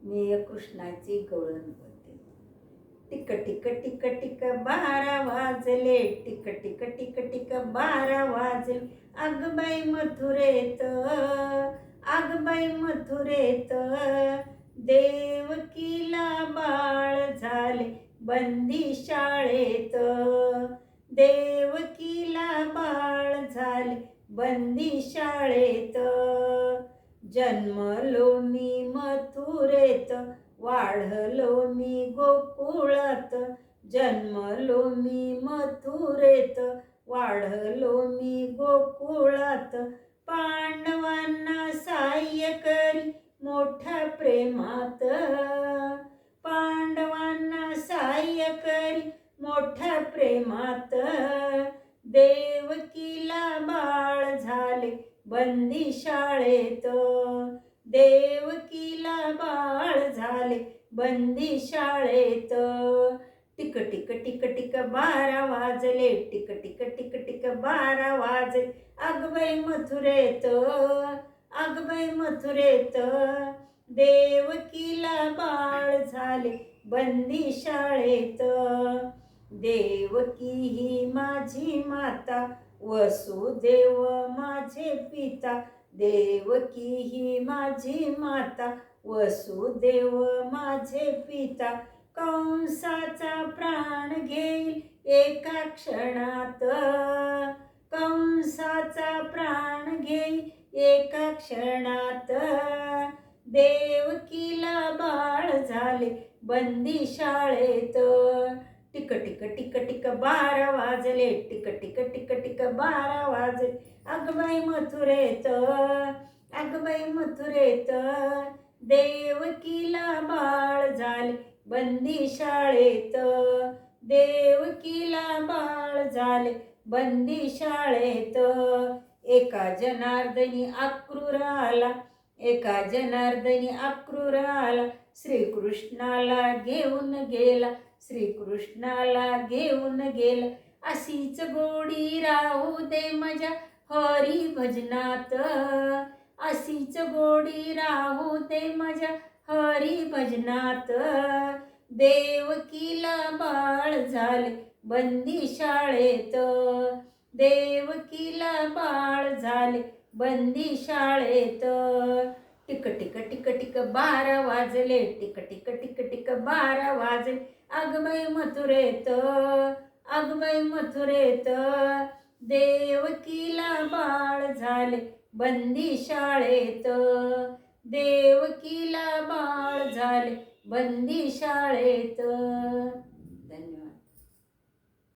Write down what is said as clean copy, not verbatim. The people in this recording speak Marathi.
मी कृष्णाची गवळण बोलते. टिक टिक टिक टिक 12 वाजले, टिक टिक टिक टिक 12 वाजले. अगबाई मथुरेत, अगबाई मथुरेत, देवकीला बाळ झाले बंदी शाळेत. देवकीला बाळ झाले बंदी शाळेत. जन्मलो मी मथुरेत, वाढलो मी गोकुळात. जन्मलो मी मथुरेत, वाढलो मी गोकुळात. पांडवांना सहाय्य करी मोठ्या प्रेमात. पांडवांना सहाय्य करी मोठ्या प्रेमात. देवकीला बाळ झाले बंदी शाळेत. देवकीला बाळ झाले बंदी शाळेत. टिक टिक टिक टिक 12 वाजले, टिक टिक टिक टिक 12 वाजले. अगबाई मथुरेत, अगबाई मथुरेत, देवकीला बाळ झाले बंदी शाळेत. देवकी ही माझी माता, वसुदेव माझे पिता. देवकी ही माझी माता, वसुदेव माझे पिता. कंसाचा प्राण घेईल एका क्षणात. कंसाचा प्राण घेईल एका क्षणात. देवकीला बाळ झाले बंदी शाळेत. टिक टिक टिक टिक 12 वाजले, टिक टिक टिक टिक 12 वाजले. अगबाई मथुरेत, अगबाई मथुरेत, देवकीला बाळ झाले बंदी शाळेत. देवकीला बाळ झाले बंदी शाळेत. एका जनार्दनी अक्रूर आला, एका जनार्दनी अक्रूर आला. श्रीकृष्णाला घेऊन गेला, श्रीकृष्णाला घेऊन गेला. अशीच गोडी राहू दे माझ्या हरी भजनात. अशीच गोडी राहू दे माझ्या हरी भजनात. देवकीला बाळ झाले बंदी शाळेत. देवकीला बाळ झाले बंदी शाळेत. टिक टिक टिक टिक 12 वाजले, टिक टिक टिक टिक 12 वाजले. अगबाई मथुरेत, अगबाई मथुरेत, देवकीला बाळ झाले बंदी शाळेत. देवकीला बाळ झाले बंदी शाळेत.